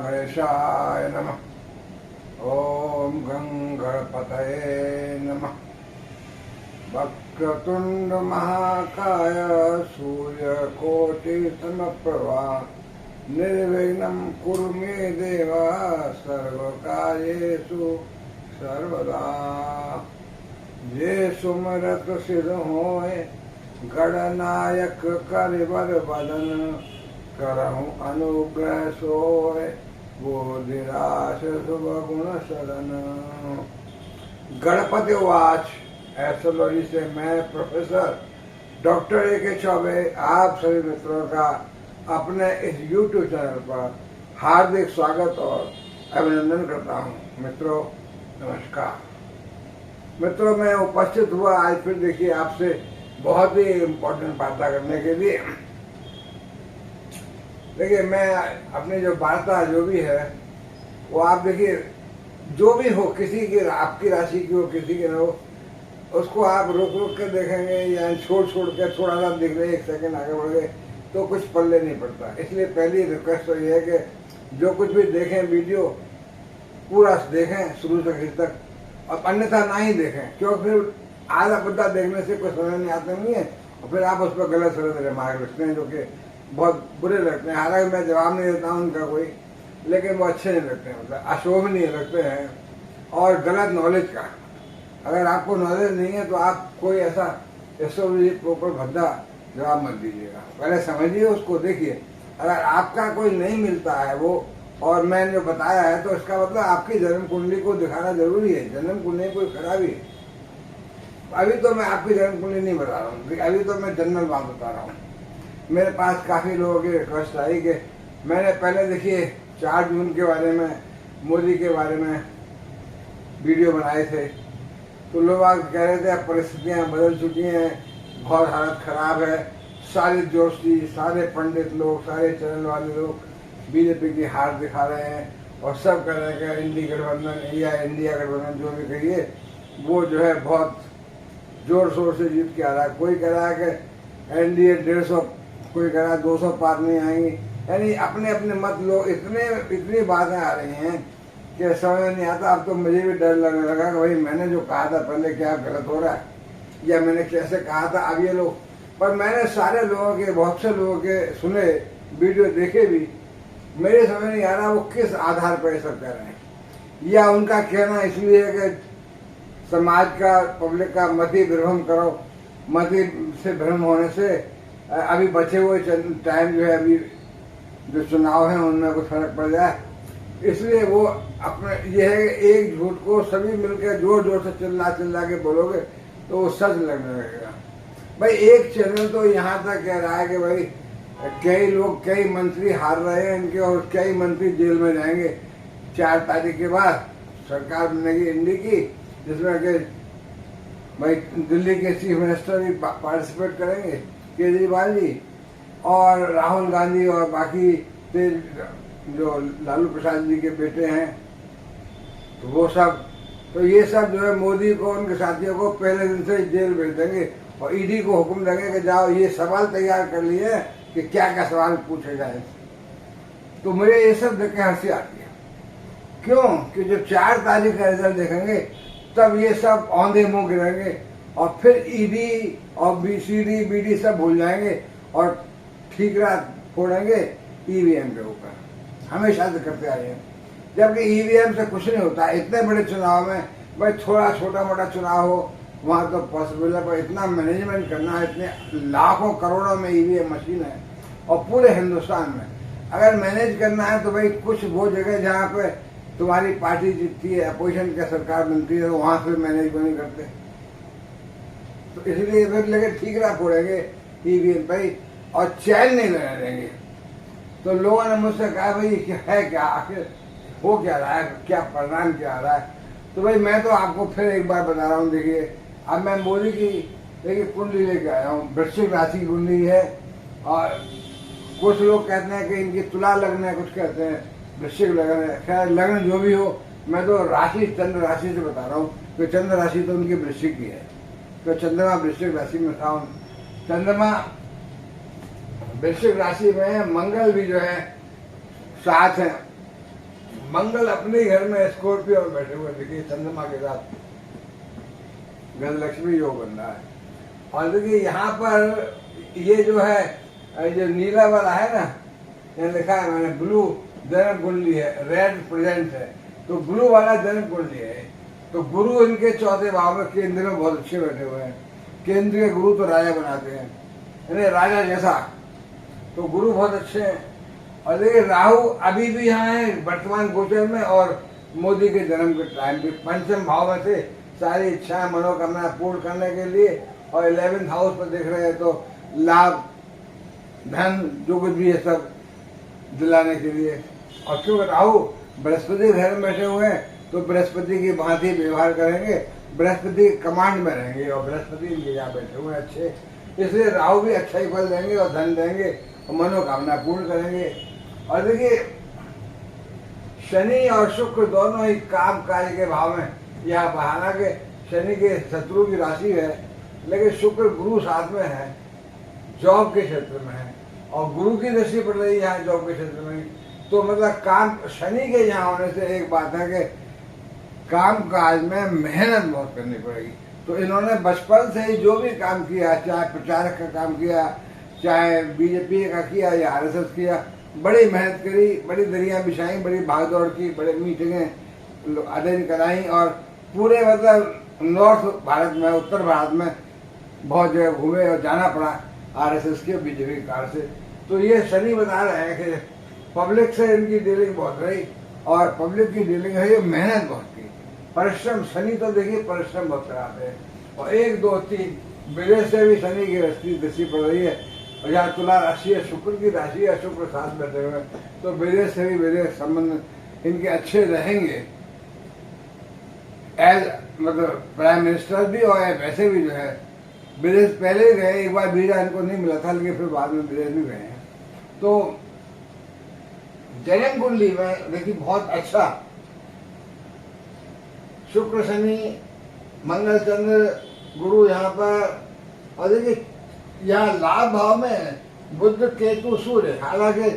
गणेशाय नमः। ओम गं गणपतये नमः। वक्रतुंड महाकाय सूर्यकोटि समप्रभा निर्विघ्नं कुरु मे देव सर्वकार्येषु सर्वदा। ये सुमरत सिद्ध होए गणनायक करिवर बदन करहु अनुग्रह सोए बोधिराश शुभ गुण शरण। गणपति वाच एस्ट्रोलॉजी से मैं प्रोफेसर डॉक्टर ए.के. चौबे आप सभी मित्रों का अपने इस YouTube चैनल पर हार्दिक स्वागत और अभिनंदन करता हूँ। मित्रों नमस्कार। मित्रों मैं उपस्थित हुआ आज फिर देखिए आपसे बहुत ही इम्पोर्टेंट वार्ता करने के लिए। देखिए मैं अपनी जो वार्ता जो भी है वो आप देखिए जो भी हो, किसी की आपकी राशि की हो किसी की न हो, उसको आप रुक रुक के देखेंगे या छोड़ के थोड़ा सा देख रहे 1 सेकंड आगे बढ़ गए तो कुछ पल्ले नहीं पड़ता। इसलिए पहली रिक्वेस्ट तो ये है कि जो कुछ भी देखें वीडियो पूरा देखें शुरू से आखिर तक, और अन्यथा ना ही देखें, क्योंकि फिर आधा पद्धा देखने से कुछ समझ नहीं आता नहीं है और फिर आप उस पर गलत सलत रिमार्क रखते हैं जो कि बहुत बुरे लगते हैं। हालांकि मैं जवाब नहीं देता हूँ उनका कोई, लेकिन वो अच्छे नहीं लगते हैं, मतलब अशोभनीय लगते हैं और गलत नॉलेज का। अगर आपको नॉलेज नहीं है तो आप कोई ऐसा प्रॉपर भद्दा जवाब मत दीजिएगा, पहले समझिए उसको, देखिए। अगर आपका कोई नहीं मिलता है वो और मैंने जो बताया है तो इसका मतलब आपकी जन्म कुंडली को दिखाना जरूरी है। जन्म कुंडली कोई खराबी है। अभी तो मैं आपकी जन्म कुंडली नहीं बता रहा हूँ, अभी तो मैं जनरल बात बता रहा हूँ। मेरे पास काफ़ी लोगों की रिक्वेस्ट आई कि मैंने पहले देखिए 4 जून के बारे में, मोदी के बारे में वीडियो बनाए थे, तो लोग कह रहे थे परिस्थितियाँ बदल चुकी हैं, बहुत हालत ख़राब है, सारे जोशी, सारे पंडित लोग, सारे चैनल वाले लोग बीजेपी की हार दिखा रहे हैं और सब कह रहे हैं कि इंडिया गठबंधन या इंडिया गठबंधन जो भी कहिए वो जो है बहुत जोर शोर से जीत के आ रहा है। कोई कह रहा है कि एनडीए 150, कोई कह रहा है 200 पार नहीं आएंगी। यानी अपने अपने मत लोग इतनी बातें आ रही हैं कि समझ नहीं आता। अब तो मुझे भी डर लगने लगा कि भाई मैंने जो कहा था पहले क्या गलत हो रहा है या मैंने कैसे कहा था। अब ये लोग, पर मैंने सारे लोगों के, बहुत से लोगों के सुने, वीडियो देखे भी, मेरे समझ नहीं आ रहा वो किस आधार पर ये सब कह रहे हैं। या उनका कहना इसलिए है कि समाज का, पब्लिक का मत ही भ्रम करो, मत ही से भ्रम होने से अभी बचे हुए टाइम जो है, अभी जो चुनाव है उनमें कुछ फर्क पड़ जाए, इसलिए वो अपने ये है कि एक झूठ को सभी मिलकर जोर जोर से चिल्ला के बोलोगे तो वो सच लगने लगेगा। भाई एक चैनल तो यहाँ तक कह रहा है कि भाई कई लोग, कई मंत्री हार रहे हैं इनके और कई मंत्री जेल में जाएंगे 4 तारीख के बाद सरकार बनेगी इंडी की, जिसमें कि भाई दिल्ली के चीफ मिनिस्टर भी पार्टिसिपेट करेंगे, केजरीवाल जी, और राहुल गांधी और बाकी जो लालू प्रसाद जी के बेटे हैं, तो वो सब, तो ये सब जो है मोदी को, उनके साथियों को पहले दिन से जेल भेज देंगे और ईडी को हुक्म देंगे कि जाओ ये सवाल तैयार कर लिए कि क्या क्या सवाल पूछे जाए। तो मुझे ये सब देख के हंसी आती है। क्यों कि जब 4 तारीख का रिजल्ट देखेंगे तब ये सब औंधे मुंह गिरेंगे और फिर ईडी और बीसीडी बीडी सब भूल जाएंगे और ठीकरा फोड़ेंगे ईवीएम के ऊपर। हमेशा से करते आए हैं, जबकि ईवीएम से कुछ नहीं होता। इतने बड़े चुनाव में भाई थोड़ा छोटा मोटा चुनाव हो वहाँ तो पॉसिबल है, पर इतना मैनेजमेंट करना है, इतने लाखों करोड़ों में ईवीएम मशीन है और पूरे हिंदुस्तान में अगर मैनेज करना है तो भाई कुछ वो जगह जहाँ पे तुम्हारी पार्टी जीतती है, अपोजिशन की सरकार बनती है, तो वहाँ से मैनेज को नहीं करते। तो इसलिए फिर लेके ठीक रहा फोड़ेंगे ईवीएम भाई और चैन नहीं लेने देंगे। तो लोगों ने मुझसे कहा भाई है क्या, आखिर हो क्या रहा है, क्या परिणाम क्या आ रहा है। तो भाई मैं तो आपको फिर एक बार बता रहा हूँ। देखिए अब मैं मोदी की देखिए कुंडली लेके आया हूँ, वृश्चिक राशि की कुंडली है और कुछ लोग कहते हैं कि इनकी तुला लग्न है, कुछ कहते हैं वृश्चिक लग्न है। खैर लग्न जो भी हो, मैं तो राशि, चंद्र राशि से बता रहा हूँ कि चंद्र राशि तो उनकी वृश्चिक की है। तो चंद्रमा वृश्चिक राशि में था, चंद्रमा वृश्चिक राशि में, मंगल भी जो है साथ है मंगल अपने ही घर में स्कॉर्पियो में बैठे हुए देखिए चंद्रमा के साथ घर लक्ष्मी योग बन रहा है। और देखिए यहाँ पर ये जो है जो नीला वाला है ना, यहाँ लिखा है मैंने ब्लू जन्म कुंडली है, रेड प्रेजेंट है, तो ब्लू वाला जन्म कुंडली है। तो गुरु इनके चौथे भाव में केंद्र में बहुत अच्छे बैठे हुए हैं। केंद्र के गुरु तो राजा बनाते हैं, यानी राजा जैसा, तो गुरु बहुत अच्छे हैं। और देखिए राहु अभी भी यहाँ है वर्तमान गोचर में, और मोदी के जन्म के टाइम भी पंचम भाव में थे सारी इच्छाएं मनोकामना पूर्ण करने के लिए, और 11th हाउस पर देख रहे हैं तो लाभ धन जो कुछ भी है सब दिलाने के लिए। और क्योंकि राहु बृहस्पति घर में बैठे हुए हैं तो बृहस्पति की भांति व्यवहार करेंगे, बृहस्पति कमांड में रहेंगे, और बृहस्पति इनके यहाँ बैठे हुए हैं अच्छे, इसलिए राहु भी अच्छा ही फल देंगे और धन देंगे और मनोकामना पूर्ण करेंगे। और देखिए शनि और शुक्र दोनों ही काम कार्य के भाव में यहाँ पर, हालांकि शनि के शत्रु की राशि है, लेकिन शुक्र गुरु साथ में है, जॉब के क्षेत्र में है, और गुरु की दृष्टि पड़ रही है यहाँ जॉब के क्षेत्र में। तो मतलब काम शनि के यहाँ होने से एक बात है कि काम काज में मेहनत बहुत करनी पड़ेगी। तो इन्होंने बचपन से ही जो भी काम किया, चाहे प्रचारक का काम किया, चाहे बीजेपी का किया या आरएसएस किया, बड़ी मेहनत करी, बड़ी दरिया बिछाई, बड़ी भागदौड़ की, बड़ी मीटिंगें अटेंड कराई, और पूरे मतलब नॉर्थ भारत में, उत्तर भारत में बहुत जगह घूमे और जाना पड़ा आरएसएस के बीजेपी कार से। तो ये शनि बता रहे हैं कि पब्लिक से इनकी डीलिंग बहुत रही, और पब्लिक की डीलिंग है ये मेहनत बहुत की, परिश्रम। शनि तो देखिए परिश्रम बहुत कराते हैं। और 1 2 3 विदेश से भी शनि की दृष्टि पड़ रही है, और यहाँ तुला राशि है, शुक्र की राशि है, शुक्र साथ बैठे हुए, तो विदेश से भी विदेश संबंध इनके अच्छे रहेंगे। एज मतलब प्राइम मिनिस्टर भी और वैसे भी जो है विदेश पहले ही गए, एक बार वीजा इनको नहीं मिला था, लेकिन फिर बाद में विदेश भी गए हैं। तो जन्म कुंडली में देखिए बहुत अच्छा शुक्र शनि मंगल चंद्र गुरु यहाँ पर, और देखिए यहाँ लाभ भाव में बुध केतु सूर्य, हालांकि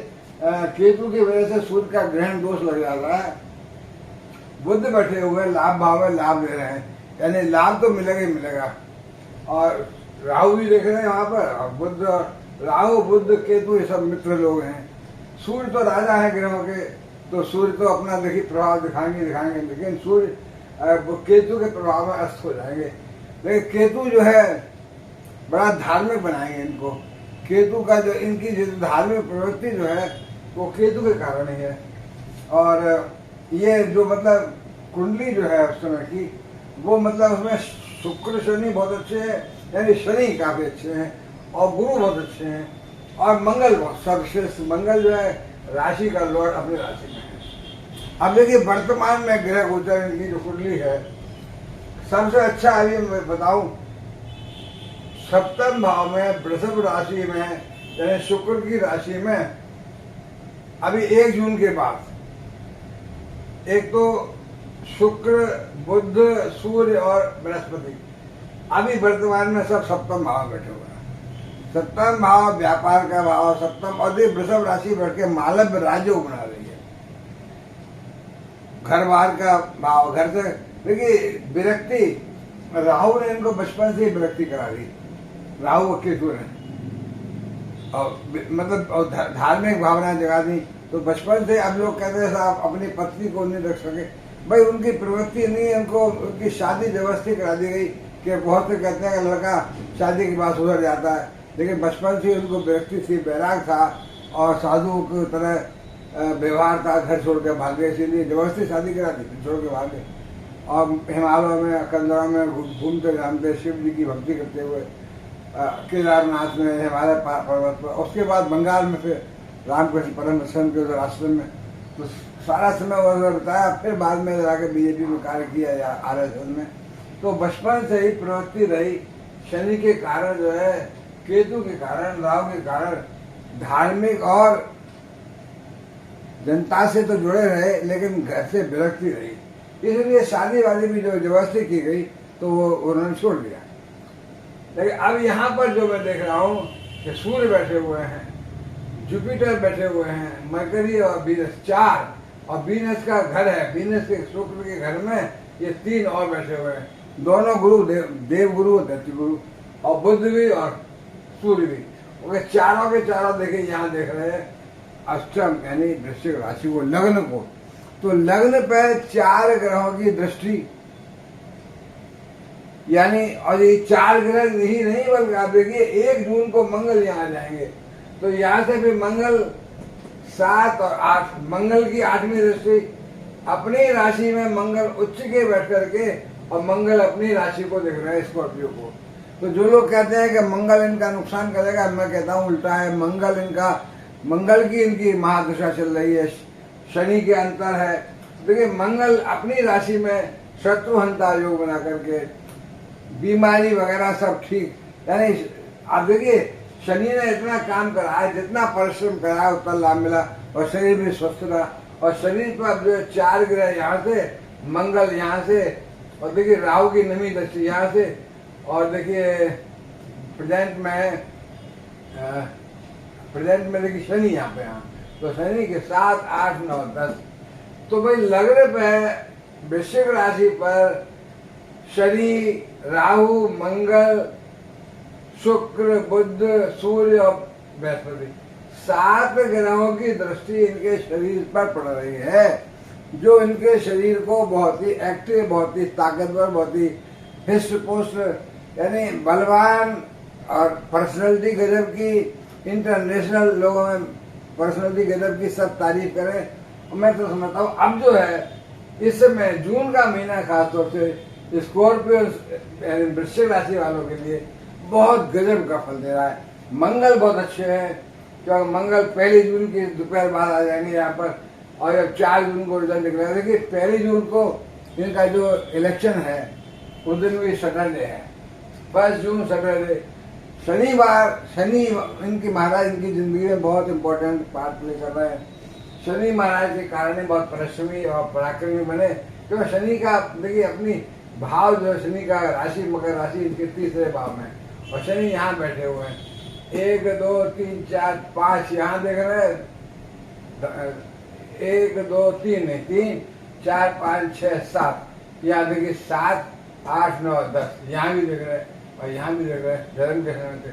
केतु की वजह से सूर्य का ग्रहण दोष लग जाता है, बुध बैठे हुए लाभ भाव में लाभ दे रहे हैं, यानी लाभ तो मिलेगा ही मिलेगा। और राहु भी देख रहे हैं वहां पर, और बुध, राहु बुध केतु ये सब मित्र लोग हैं। सूर्य तो राजा है ग्रहों के, तो सूर्य तो अपना देखिए प्रभाव दिखाएंगे, लेकिन सूर्य केतु के प्रभाव में अस्त हो जाएंगे। लेकिन केतु जो है बड़ा धार्मिक बनाएंगे इनको। केतु का जो इनकी जो धार्मिक प्रवृत्ति जो है वो केतु के कारण ही है। और ये जो मतलब कुंडली जो है उस समय की, वो मतलब उसमें शुक्र शनि बहुत अच्छे हैं, यानी शनि काफी अच्छे हैं, और गुरु बहुत अच्छे हैं, और मंगल बहुत सर्वश्रेष्ठ। मंगल जो है राशि का लॉर्ड अपनी राशि में है। अब देखिए वर्तमान में ग्रह गोचर इनकी जो कुंडली है, सबसे अच्छा अभी मैं बताऊं, सप्तम भाव में वृषभ राशि में, यानी शुक्र की राशि में, अभी 1 जून के बाद, एक तो शुक्र बुध सूर्य और बृहस्पति अभी वर्तमान में सब सप्तम भाव बैठे हुए हैं। सप्तम भाव व्यापार का भाव, सप्तम, और वृषभ राशि बैठ के मालव्य राज्य को बना रही है, घर बार का भाव, घर से देखिए विरक्ति, राहु ने इनको बचपन से ही विरक्ति करा दी, राहु और केतु ने, और मतलब धार्मिक भावना जगा दी। तो बचपन से अब लोग कहते हैं साहब अपनी पत्नी को नहीं रख सके, भाई उनकी प्रवृत्ति नहीं, उनको उनकी शादी जबरदस्ती करा दी गई। कि बहुत से कहते हैं कि लड़का शादी के बाद सुधर जाता है, लेकिन बचपन से उनको विरक्ति थी, बैराग था, और साधुओं की तरह व्यवहार था, घर छोड़ के भागे, इसीलिए जबरदस्ती शादी करा दी, छोड़ के भागे, और हिमालय में कंदरा में घूमते घामते शिव जी की भक्ति करते हुए केदारनाथ में, हिमालय पर्वत पर, उसके बाद बंगाल में फिर रामकृष्ण परमहंस के उधर आश्रम में, तो सारा समय वो बताया। फिर बाद में जाके बीजेपी में कार्य किया या आरएसएस में। तो बचपन से ही प्रवृत्ति रही, शनि के कारण जो है, केतु के कारण, राहु के कारण धार्मिक और जनता से तो जुड़े रहे, लेकिन घर से विरक्ति रही, इसलिए शादी वादी भी जो जबरदस्ती की गई तो वो उन्होंने छोड़ दिया। लेकिन अब यहाँ पर जो मैं देख रहा हूँ कि सूर्य बैठे हुए हैं, जुपिटर बैठे हुए हैं, मरकरी और वीनस 4, और वीनस का घर है, वीनस के शुक्र के घर में ये 3 और बैठे हुए हैं। दोनों गुरु देव गुरु, दैत्य गुरु, और बुध भी और सूर्य भी। ओके, चारों के चारों देखे यहाँ देख रहे हैं अष्टम यानी वृश्चिक राशि को, लग्न को। तो लग्न पर 4 ग्रहों की दृष्टि, यानी और ये 4 ग्रह ही नहीं बल्कि आप देखिए 1 जून को मंगल यहाँ आ जाएंगे। तो यहाँ से भी मंगल 7 और 8, मंगल की 8वीं दृष्टि अपनी राशि में मंगल उच्च के बैठ करके, और मंगल अपनी राशि को देख रहे हैं स्कॉर्पियो को। तो जो लोग कहते हैं कि मंगल इनका नुकसान करेगा, मैं कहता हूँ उल्टा है। मंगल की इनकी महादशा चल रही है, शनि के अंतर है। देखिए मंगल अपनी राशि में शत्रुहंता योग बना करके बीमारी वगैरह सब ठीक, यानी आप देखिए शनि ने इतना काम करा है, जितना परिश्रम करा है उतना लाभ मिला, और शरीर भी स्वस्थ रहा। और शरीर पर जो 4 ग्रह यहाँ से, मंगल यहाँ से, और देखिए राहु की नवी दृष्टि यहाँ से, और देखिए प्रेजेंट में देखिए शनि यहाँ पे, यहाँ तो शनि के 7, 8, 9, 10। तो भाई लग्न पे वृश्चिक राशि पर शनि, राहु, मंगल, शुक्र, बुध, सूर्य और बृहस्पति, 7 ग्रहों की दृष्टि इनके शरीर पर पड़ रही है, जो इनके शरीर को बहुत ही एक्टिव, बहुत ही ताकतवर, बहुत ही हिस्ट पुष्ट, यानी बलवान, और पर्सनैलिटी गजब की, इंटरनेशनल लोगों में पर्सनैलिटी गजब की सब तारीफ करें। मैं तो समझता हूँ अब जो है इस समय जून का महीना खासतौर से स्कॉर्पियो यानी वृश्चिक राशि वालों के लिए बहुत गजब का फल दे रहा है। मंगल बहुत अच्छे हैं, क्योंकि मंगल 1 जून की दोपहर बाद आ जाएंगे यहाँ पर, और जब 4 जून को रिजल्ट निकलेगा। देखिए 1 जून को इनका जो इलेक्शन है उस दिन भी सैटरडे है, 1 जून सैटरडे, शनिवार। शनि इनकी महाराज इनकी जिंदगी में बहुत इंपॉर्टेंट पार्ट प्ले कर रहे हैं। शनि महाराज के कारण बहुत परिश्रमी और पराक्रमी बने, क्योंकि शनि का देखिए अपनी भाव जो है, शनि का राशि मकर राशि इनके 3रे भाव में, और शनि यहाँ बैठे हुए हैं। 1, 2, 3, 4, 5 यहाँ देख रहे हैं, 1, 2, 3, 4, 5, 6, 7, यहाँ देखिए 7, 8, 9, 10 यहाँ भी देख रहे हैं, और यहाँ भी देख रहे हैं धर्म के समय से।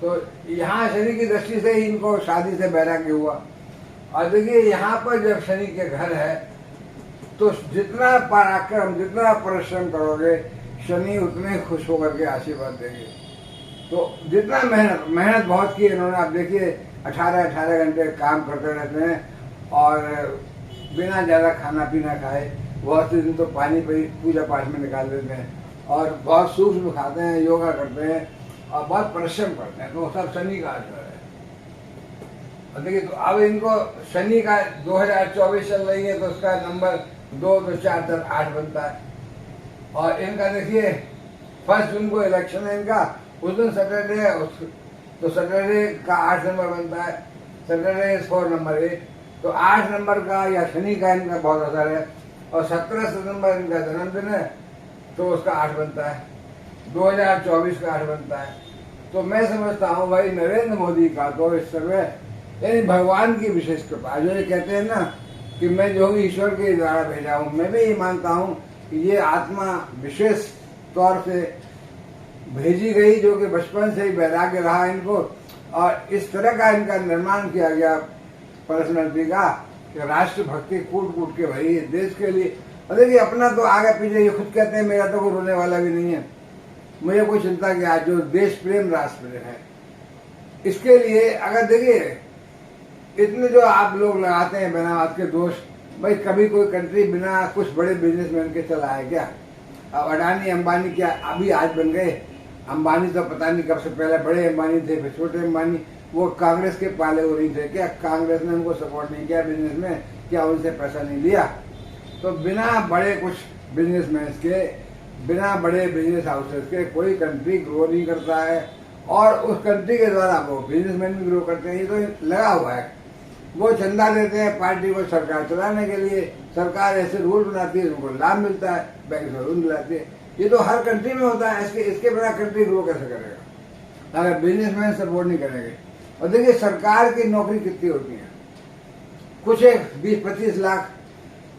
तो यहाँ शनि की दृष्टि से ही इनको शादी से वैराग्य हुआ। और देखिए यहाँ पर जब शनि के घर है तो जितना पराक्रम, जितना परिश्रम करोगे, शनि उतने खुश होकर के आशीर्वाद देंगे। तो जितना मेहनत बहुत की इन्होंने, आप देखिए 18 घंटे काम करते रहते हैं, और बिना ज़्यादा खाना पीना खाए, बहुत से दिन तो पानी पर ही पूजा पाठ में निकाल देते हैं, और बहुत सूक्ष्म खाते हैं, योगा करते हैं, और बहुत परिश्रम करते हैं। तो सब शनि का असर है। और देखिए तो अब इनको शनि का 2024 चल रही है, तो उसका नंबर 2, 2, 4, 10, 8 बनता है। और इनका देखिए 1 जून को इलेक्शन है इनका, उस दिन सैटरडे है, तो सैटरडे का 8 नंबर बनता है। सैटरडे 4 नंबर 8, तो 8 नंबर का या शनि का इनका बहुत असर है। और 17 सितंबर इनका जन्मदिन है, तो उसका 8 बनता है, 2024 का 8 बनता है। तो मैं समझता हूँ भाई नरेंद्र मोदी का तो इस समय यानी भगवान की विशेष कृपा, जो ये कहते हैं ना कि मैं जो ईश्वर के द्वारा भेजा हूँ, मैं भी ये मानता हूँ कि ये आत्मा विशेष तौर से भेजी गई, जो कि बचपन से ही वैराग्य रहा इनको, और इस तरह का इनका निर्माण किया गया पर्सनैलिटी का कि राष्ट्र भक्ति कूट कूट के भरी है देश के लिए। और देखिए अपना तो आगे पीछे, ये खुद कहते हैं मेरा तो कोई रोने वाला भी नहीं है, मुझे कोई चिंता क्या, जो देश प्रेम राष्ट्र प्रेम है, इसके लिए अगर देखिए इतने जो आप लोग लगाते हैं बिना बात के दोष, भाई कभी कोई कंट्री बिना कुछ बड़े बिजनेसमैन के चला है क्या? अब अडानी अंबानी क्या अभी आज बन गए? अंबानी तो पता नहीं कब से पहले बड़े अंबानी थे, फिर छोटे अंबानी, वो कांग्रेस के पाले हो रही थे क्या? कांग्रेस ने उनको सपोर्ट नहीं किया बिजनेस में, क्या उनसे पैसा नहीं लिया? तो बिना बड़े कुछ बिजनेसमैन के, बिना बड़े बिजनेस हाउसेस के कोई कंट्री ग्रो नहीं करता है, और उस कंट्री के द्वारा वो बिजनेसमैन भी ग्रो करते हैं। ये तो लगा हुआ है, वो चंदा देते हैं पार्टी को सरकार चलाने के लिए, सरकार ऐसे रूल बनाती है, उनको लाभ मिलता है, बैंक से लोन दिलाती है। ये तो हर कंट्री में होता है, इसके बिना कंट्री ग्रो कैसे करेगा अगर बिजनेसमैन सपोर्ट नहीं करेंगे? और देखिए सरकार की नौकरी कितनी होती है, कुछ एक 20-25 लाख,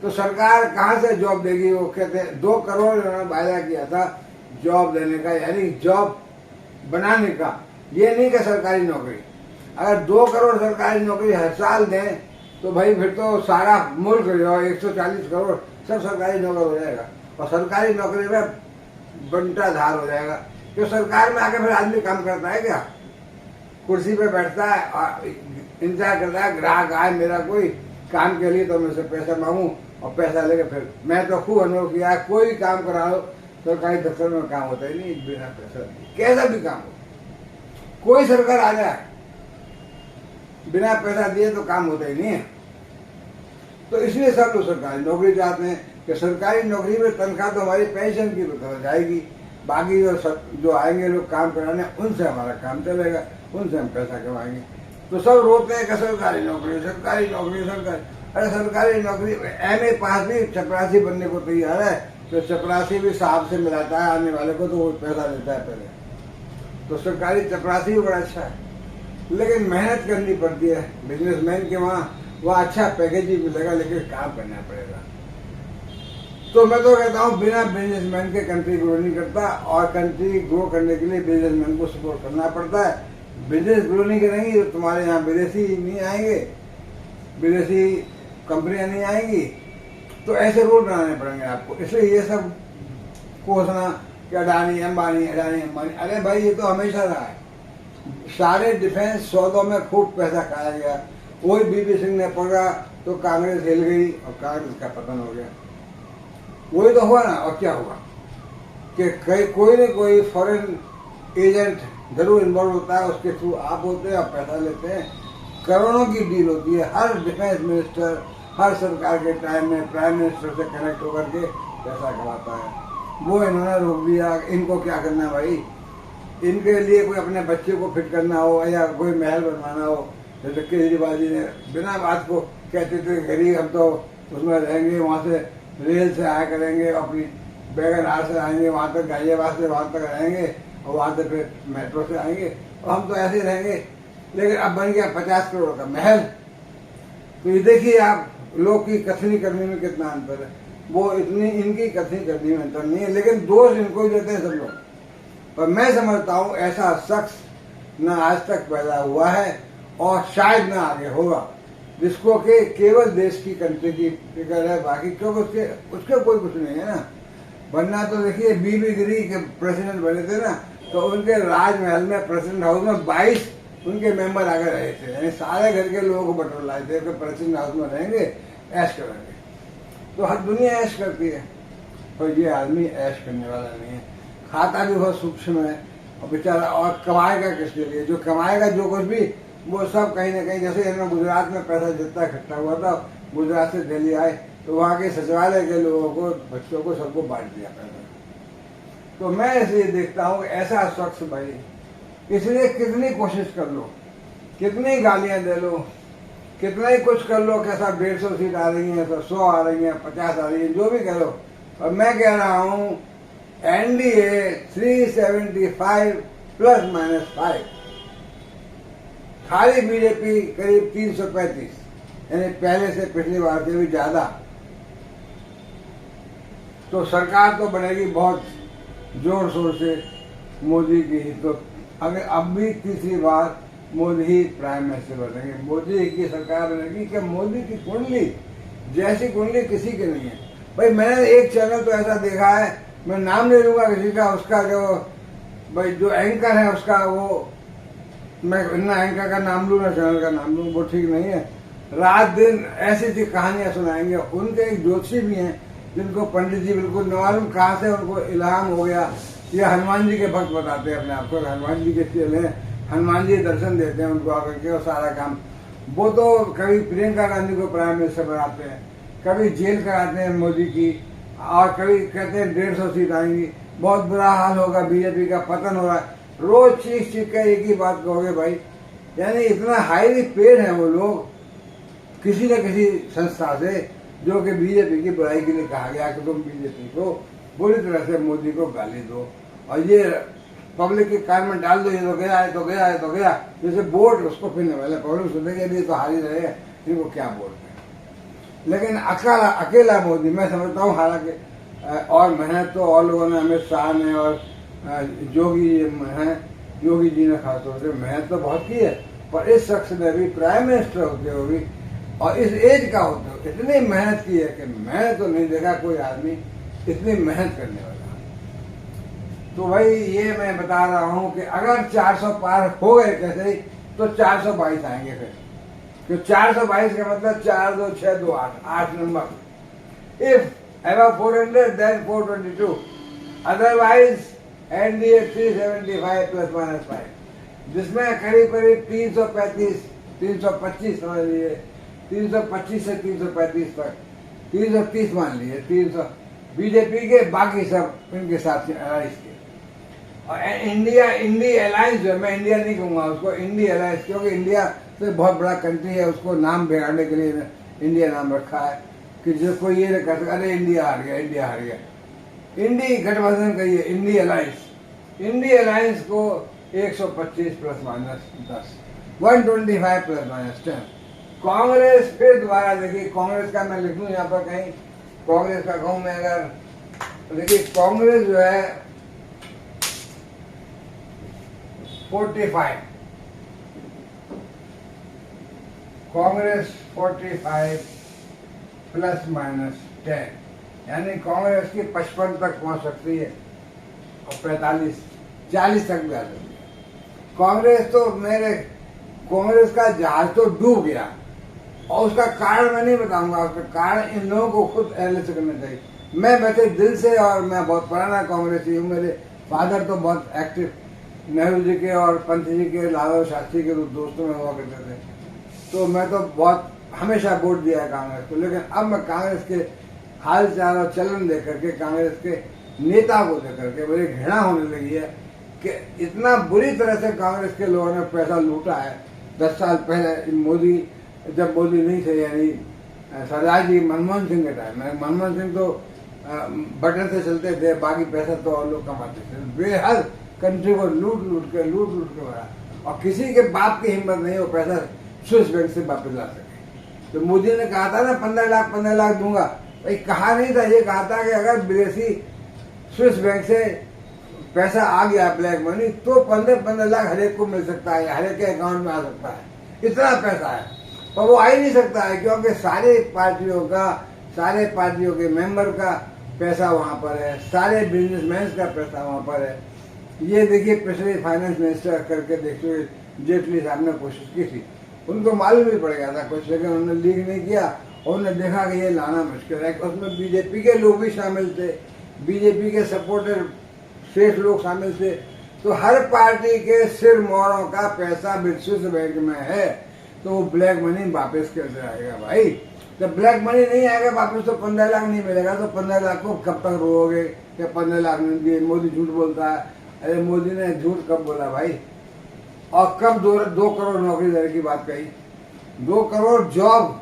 तो सरकार कहाँ से जॉब देगी? वो कहते हैं 2 करोड़ उन्होंने वायदा किया था जॉब देने का, यानी जॉब बनाने का, ये नहीं कि सरकारी नौकरी। अगर 2 करोड़ सरकारी नौकरी हर साल दें तो भाई फिर तो सारा मुल्क जो 140 करोड़ सब सरकारी नौकर हो जाएगा, और सरकारी नौकरी में बंटाधार हो जाएगा। क्यों सरकार में आके फिर आदमी काम करता है क्या? कुर्सी पे बैठता है और इंतजार करता है ग्राहक आए मेरा कोई काम के लिए तो मैं उससे पैसा मांगू और पैसा लेके फिर। मैं तो खूब अनुभव किया है, कोई भी काम करा लो सरकारी दफ्तर में काम होता ही नहीं बिना पैसा, कैसा भी काम हो। कोई सरकार आ जाए बिना पैसा दिए तो काम होता ही नहीं है। तो इसलिए सब लोग सरकारी नौकरी चाहते हैं कि सरकारी नौकरी में तनख्वाह तो हमारी पेंशन की तरह जाएगी, बाकी जो आएंगे लोग काम कराने उनसे हमारा काम चलेगा, उनसे हम पैसा कमाएंगे। तो सब रोते हैं कि सरकारी नौकरी सरकारी नौकरी सरकारी। अरे सरकारी नौकरी MA पास भी चपरासी बनने को तैयार है, तो चपरासी भी साहब से मिलाता है आने वाले को, तो वो पैसा देता है पहले। तो सरकारी चपरासी भी बड़ा अच्छा है, लेकिन मेहनत करनी पड़ती है। बिजनेसमैन के वहाँ अच्छा पैकेज ही मिलेगा, लेकिन काम करना पड़ेगा। तो मैं तो कहता हूँ बिना बिजनेसमैन के कंट्री ग्रो नहीं करता, और कंट्री ग्रो करने के लिए बिजनेसमैन को सपोर्ट करना पड़ता है। बिजनेस ग्रो नहीं करेंगी तो तुम्हारे यहाँ विदेशी नहीं आएंगे, विदेशी कंपनियां नहीं आएंगी, तो ऐसे रूल बनाने पड़ेंगे आपको। इसलिए ये सब घोषणा कि अडानी अंबानी, अरे भाई ये तो हमेशा रहा है। सारे डिफेंस सौदों में खूब पैसा खाया गया, वही बीपी सिंह ने पकड़ा तो कांग्रेस हिल गई और कांग्रेस का पतन हो गया। वही तो हुआ ना, और क्या हुआ कि कोई न कोई फॉरेन एजेंट जरूर इन्वॉल्व होता है, उसके थ्रू आप होते हैं और पैसा लेते हैं। करोड़ों की डील होती है, हर डिफेंस मिनिस्टर हर सरकार के टाइम में प्राइम मिनिस्टर से कनेक्ट होकर के पैसा कमाता है। वो इन्होंने रोक दिया। इनको क्या करना भाई, इनके लिए कोई अपने बच्चे को फिट करना हो या कोई महल बनवाना हो, जैसे केजरीवाल जी ने बिना बात को कहते थे गरीब हम तो उसमें रहेंगे, वहाँ से रेल से आया करेंगे, अपनी बैगनहार से आएंगे वहाँ तक, गाजियाबाद से वहाँ तक रहेंगे और वहाँ से फिर मेट्रो से आएंगे और हम तो ऐसे ही रहेंगे। लेकिन अब बन गया 50 करोड़ का महल। तो ये देखिए आप लोग की कथनी करने में कितना अंतर है। वो इतनी इनकी कथनी करने में अंतर नहीं है, लेकिन दोष इनको देते हैं सब लोग। पर मैं समझता हूँ ऐसा शख्स न आज तक पैदा हुआ है और शायद न आगे होगा, जिसको कि केवल देश की कंट्री की फिक्र है, बाकी क्योंकि उसके कोई कुछ नहीं है ना। वरना तो देखिए बीबी गिरी के प्रेसिडेंट बने थे ना, तो उनके राजमहल में प्रेसिडेंट हाउस में 22 उनके मेंबर आगे रहे थे, यानी सारे घर के लोगों को बटोर लाए थे कि प्रेसिडेंट हाउस में रहेंगे, ऐश करेंगे। तो हर दुनिया ऐश करती है, पर ये आदमी ऐश करने वाला नहीं है। खाता भी बहुत सूक्ष्म है और बेचारा, और कमाएगा किसके लिए? जो कमाएगा जो कुछ भी वो सब कहीं ना कहीं, जैसे इन्होंने गुजरात में पैसा जितना इकट्ठा हुआ था, गुजरात से दिल्ली आए तो वहाँ के सचिवालय के लोगों को, बच्चों को, सबको बांट दिया पैसा। तो मैं इसलिए देखता हूँ ऐसा शख्स भाई, इसलिए कितनी कोशिश कर लो, कितनी गालियां दे लो, कितना ही कुछ कर लो, कैसा 150 सीट आ रही है, तो 100 आ रही है, 50 आ रही है, जो भी कह लो। और मैं कह रहा हूँ NDA 375 ±5, खाली बीजेपी करीब 335, यानी पहले से पिछली बार से भी ज्यादा। तो सरकार तो बनेगी बहुत जोर शोर से मोदी की ही। तो अगर अब भी तीसरी बार मोदी ही प्राइम मिनिस्टर बनेंगे, मोदी की सरकार बनेगी। कि मोदी की कुंडली जैसी कुंडली किसी की नहीं है भाई। मैंने एक चैनल तो ऐसा देखा है, मैं नाम नहीं लूंगा किसी का, उसका जो भाई जो एंकर है उसका, वो मैं ना एंकर का नाम लूँ ना चैनल का नाम लूँ, वो ठीक नहीं है। रात दिन ऐसी ऐसी कहानियां सुनाएंगे। उनके एक ज्योतिषी भी हैं जिनको पंडित जी बिल्कुल न मालूम कहाँ से उनको इल्हाम हो गया, ये हनुमान जी के भक्त बताते हैं अपने आप को, हनुमान जी के चेले हैं, हनुमान जी दर्शन देते हैं उनको आकर के और सारा काम। वो तो कभी प्रियंका गांधी को प्राइम मिनिस्टर बनाते हैं, कभी जेल कराते हैं मोदी की, और कभी कहते हैं 150 सीट आएंगी, बहुत बुरा हाल होगा, बीजेपी का पतन हो रहा है। रोज चीख चीख कर एक ही बात कहोगे भाई। यानी इतना हाईली पेड है वो लोग किसी न किसी संस्था से, जो कि बीजेपी की बुराई के लिए कहा गया कि तुम बीजेपी को बुरी तरह से मोदी को गाली दो और ये पब्लिक के कान में डाल दो, ये तो गया है तो गया है तो गया। जैसे वोट उसको फिरने वाले पब्लिक सोचेंगे अभी तो हार ही रहे हैं, इनको क्या बोलते हैं। लेकिन अकेला मोदी मैं समझता हूँ। हालांकि और मेहनत तो और लोगों ने, अमित शाह ने और योगी जी ने खासतौर से मेहनत तो बहुत की है, पर इस शख्स ने भी प्राइम मिनिस्टर होते हुए भी और इस एज का होते हुए इतनी मेहनत की है कि मैंने तो नहीं देखा कोई आदमी इतनी मेहनत करने वाला। तो भाई ये मैं बता रहा हूँ कि अगर 400 पार हो गए कैसे ही, तो 422 आएंगे फिर। तो 422 का मतलब 4 2 6 2 8 number. If above 400 then 422, otherwise NDA 375 ±5, जिसमें करीब करीब 335 325 समझ लीजिए, 325 से 335 तक, 330 मान लीजिए, 300 बीजेपी के, बाकी सब इनके साथ अलायंस के। और इंडी अलायंस जो है, मैं इंडिया नहीं कहूँगा उसको, इंडी अलायंस, क्योंकि इंडिया तो बहुत बड़ा कंट्री है, उसको नाम बिगाड़ने के लिए इंडिया नाम रखा है कि जो कोई ये कर सकता, अरे इंडिया हार गया, इंडिया हार गया। इंडी गठबंधन कहिए, इंडी अलायंस को 125 ±10, 125 ±10। कांग्रेस फिर दोबारा देखिए, कांग्रेस का मैं लिखूं यहाँ पर कहीं, कांग्रेस का कहूँ मैं, अगर देखिए कांग्रेस जो है 45, कांग्रेस 45 ±10, यानी कांग्रेस की 55 तक पहुंच सकती है और 45 40 तक भी आ सकती है। कांग्रेस का जहाज तो डूब गया, और उसका कारण मैं नहीं बताऊंगा, उसका कारण इन लोगों को खुद एनालिसिस करना चाहिए। मैं वैसे दिल से, और मैं बहुत पुराना कांग्रेसी हूँ, मेरे फादर तो बहुत एक्टिव नेहरू जी के और पंत जी के, लालू शास्त्री के दोस्तों में हुआ करते थे, तो मैं तो बहुत हमेशा वोट दिया है कांग्रेस को। लेकिन अब मैं कांग्रेस के हाल चाल और चलन देख करके, कांग्रेस के नेता को देख करके मुझे घृणा होने लगी है कि इतना बुरी तरह से कांग्रेस के लोगों ने पैसा लूटा है। 10 साल पहले जब मोदी नहीं थे, यानी सरदार जी मनमोहन सिंह के टाइम में, मनमोहन सिंह तो बटन से चलते थे, बाकी पैसा तो और लोग कमाते थे, बेहद कंट्री को लूट के भरा, और किसी के बाप की हिम्मत नहीं वो पैसा स्विस बैंक से वापस ला सके। तो मोदी ने कहा था ना 15 लाख दूंगा, भाई कहा नहीं था, ये कहा था कि अगर विदेशी स्विस बैंक से पैसा आ गया ब्लैक मनी, तो 15 लाख हर एक को मिल सकता है, हर एक के अकाउंट में आ सकता है, इतना पैसा है। पर वो आ ही नहीं सकता है, क्योंकि सारे पार्टियों के मेंबर का पैसा वहां पर है, सारे बिजनेसमैन का पैसा वहां पर है। ये देखिए पिछले फाइनेंस मिनिस्टर करके देखिए, जेटली साहब ने कोशिश की थी, उनको मालूम ही पड़ गया था कुछ, लेकिन उन्होंने लीक नहीं किया, और उन्होंने देखा कि ये लाना मुश्किल है। उसमें बीजेपी के लोग भी शामिल थे, बीजेपी के सपोर्टर शेष लोग शामिल थे, तो हर पार्टी के सिर मोहरों का पैसा स्विस बैंक में है, तो वो ब्लैक मनी वापस कैसे आएगा भाई? जब ब्लैक मनी नहीं आएगा वापस, तो 15 लाख नहीं मिलेगा, तो 15 लाख को कब तक रोओगे कि 15 लाख नहीं दिए? मोदी झूठ बोलता है। अरे मोदी ने झूठ कब बोला भाई? और कब 2 करोड़ नौकरी देने की बात कही? 2 करोड़ जॉब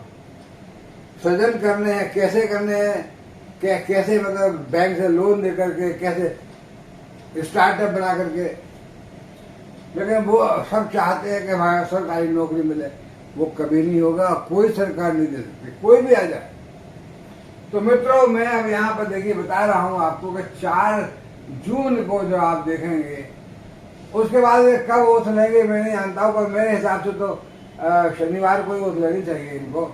सृजन करने हैं, कैसे करने हैं, कैसे मतलब बैंक से लोन देकर के, कैसे स्टार्टअप बना करके, लेकिन वो सब चाहते हैं कि हमारा सरकारी नौकरी मिले, वो कभी नहीं होगा, कोई सरकार नहीं दे सकती, कोई भी आ जाए। तो मित्रों, मैं अब यहाँ पर देखिए बता रहा हूँ आपको कि 4 जून को जो आप देखेंगे, उसके बाद कब ओथ लेंगे मैं नहीं जानता हूँ, पर मेरे हिसाब से तो शनिवार को ही ओथ लेनी चाहिए इनको।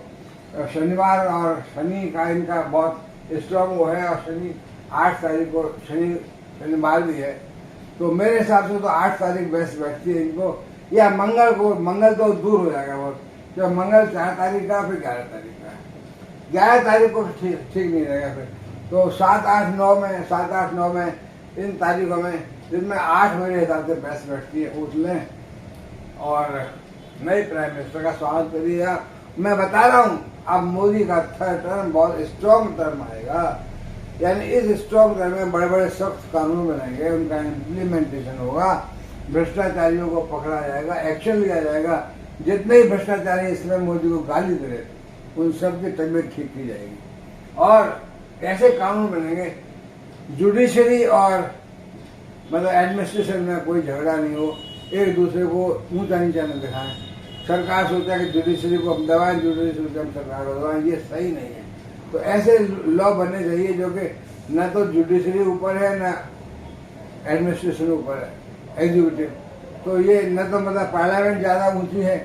शनिवार, और शनि का इनका बहुत स्ट्रॉन्ग वो है, और शनि 8 तारीख को शनिवार भी है, तो मेरे हिसाब से तो 8 तारीख बेस्ट बैठती है इनको, या मंगल को। मंगल तो दूर हो जाएगा बहुत, जब मंगल 4 तारीख का, फिर 11 तारीख का, 11 तारीख को ठीक नहीं रहेगा फिर। तो 7, 8, 9 में इन तारीखों में, जिनमें 8 मेरे हिसाब से बेस्ट बैठती है, उठ लें और नए प्राइम मिनिस्टर का स्वागत करिए। मैं बता रहा हूँ, अब मोदी का 3rd टर्म बहुत स्ट्रॉन्ग टर्म आएगा, यानी इस स्ट्रॉन्ग टर्म में बड़े बड़े सख्त कानून बनेंगे, उनका इम्प्लीमेंटेशन होगा, भ्रष्टाचारियों को पकड़ा जाएगा, एक्शन लिया जाएगा। जितने ही भ्रष्टाचारी इसमें मोदी को गाली दे रहे थे, उन सब की तबीयत ठीक की जाएगी, और ऐसे कानून बनेंगे जुडिशरी और मतलब एडमिनिस्ट्रेशन में कोई झगड़ा नहीं हो, एक दूसरे को ऊंचा नीचा न दिखाएं, सरकार सोचता है कि जुडिशरी को हम दबाएं, जुडिशरी को हम सरकार को दबाएं, ये सही नहीं है। तो ऐसे लॉ बनने चाहिए जो कि न तो जुडिशरी ऊपर है न एडमिनिस्ट्रेशन ऊपर है, एग्जीक्यूटिव। तो ये न तो मतलब पार्लियामेंट ज़्यादा ऊंची है,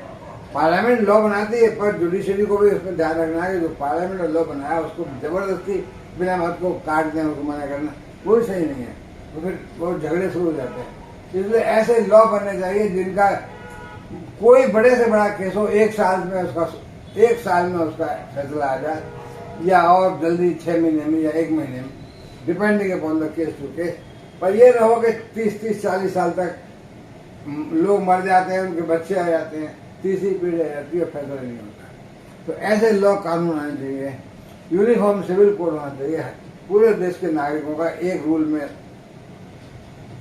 पार्लियामेंट लॉ बनाती है, पर जुडिशरी को भी उसमें ध्यान रखना है कि जो पार्लियामेंट ने लॉ बनाया उसको जबरदस्ती बिना मत को काट दें, उसको मना करना, वो भी सही नहीं है। तो फिर बहुत झगड़े शुरू हो जाते हैं। इसलिए ऐसे लॉ बनने चाहिए जिनका कोई बड़े से बड़ा केस हो, एक साल में उसका फैसला आ जाए, या और जल्दी 6 महीने में या 1 महीने में, depending upon the case to case. पर ये ना हो कि 30-40 साल तक लोग मर जाते हैं, उनके बच्चे आ जाते हैं, तीसरी पीढ़ी आ जाती है, फैसला नहीं होता। तो ऐसे लॉ कानून आने चाहिए, यूनिफॉर्म सिविल कोड होना चाहिए पूरे देश के नागरिकों का, एक रूल में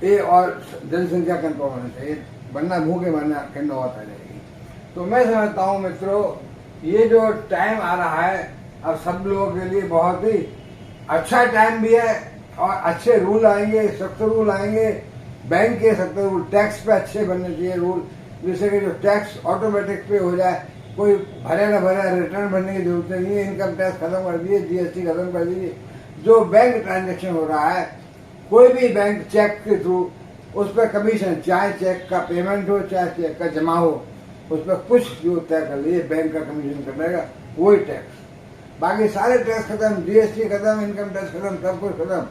और जनसंख्या कंट्रोल होना चाहिए, वरना भूखे मरना की नौबत आ जाएगी। तो मैं समझता हूँ मित्रों, ये जो टाइम आ रहा है अब सब लोगों के लिए बहुत ही अच्छा टाइम भी है, और अच्छे रूल आएंगे, सख्त रूल आएंगे, बैंक के सख्त रूल, टैक्स पे अच्छे बनने चाहिए रूल, जिससे कि जो टैक्स ऑटोमेटिक पे हो जाए, कोई भरे न भरे रिटर्न भरने की जरूरत नहीं है, इनकम टैक्स खत्म कर दिए, जीएसटी खत्म कर दीजिए। जो बैंक ट्रांजेक्शन हो रहा है, कोई भी बैंक चेक के थ्रू, उस पर कमीशन, चाहे चेक का पेमेंट हो चाहे चेक का जमा हो, उस पर कुछ जो तय कर लिए बैंक का कमीशन कटेगा, वही टैक्स। बाकी सारे टैक्स खत्म, जीएसटी खत्म, इनकम टैक्स खत्म, सब कुछ खत्म।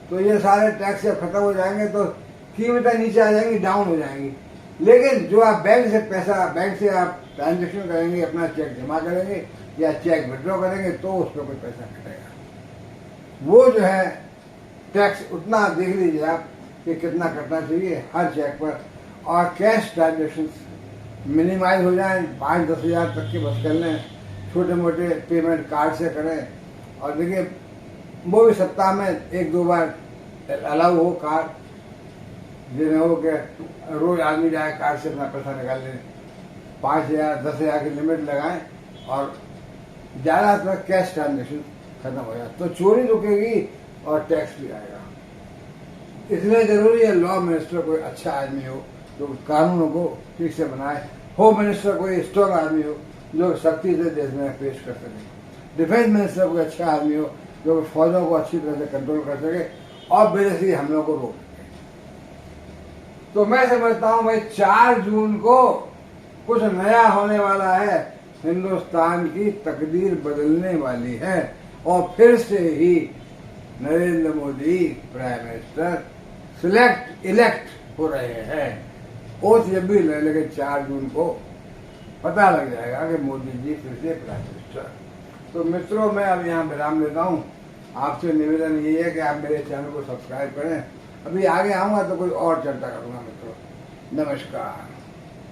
तो ये सारे टैक्स जब खत्म हो जाएंगे तो कीमतें नीचे आ जाएंगी, डाउन हो जाएंगी। लेकिन जो आप बैंक से आप ट्रांजेक्शन करेंगे, अपना चेक जमा करेंगे या चेक विड्रॉ करेंगे, तो उस पर कोई पैसा कटेगा। वो जो है टैक्स उतना देख लीजिए आप कि कितना कटना चाहिए हर चेक पर, और कैश ट्रांजेक्शन मिनिमाइज हो जाए, 5-10 हज़ार तक के बस कर लें, छोटे मोटे पेमेंट कार्ड से करें। और देखिए वो भी सप्ताह में 1-2 बार अलाउ हो कार्ड, जिन्हें हो कि रोज आदमी जाए कार्ड से अपना पैसा निकाल लें, 5,000-10,000 की लिमिट लगाएं, और ज़्यादातर कैश ट्रांजेक्शन खत्म हो जाए, तो चोरी रुकेगी और टैक्स भी आएगा। इसलिए जरूरी है लॉ मिनिस्टर कोई अच्छा आदमी हो जो कानूनों को ठीक से बनाए, होम मिनिस्टर कोई स्ट्रॉन्ग आदमी हो जो सख्ती से देश में पेश कर सके, डिफेंस मिनिस्टर कोई अच्छा आदमी हो जो फौजों को अच्छी तरह से कंट्रोल कर सके और विदेशी हमलों को रोक सके। तो मैं समझता हूँ भाई 4 जून को कुछ नया होने वाला है, हिंदुस्तान की तकदीर बदलने वाली है, और फिर से ही Narendra Modi prime minister elect हो रहे हैं। ओथ जब भी ले, लेकिन 4 जून को पता लग जाएगा कि मोदी जी फिर से प्राइम मिनिस्टर। तो मित्रों, मैं अब यहाँ विराम लेता हूँ। आपसे निवेदन ये है कि आप मेरे चैनल को सब्सक्राइब करें। अभी आगे आऊँगा तो कोई और चर्चा करूँगा मित्रों। नमस्कार।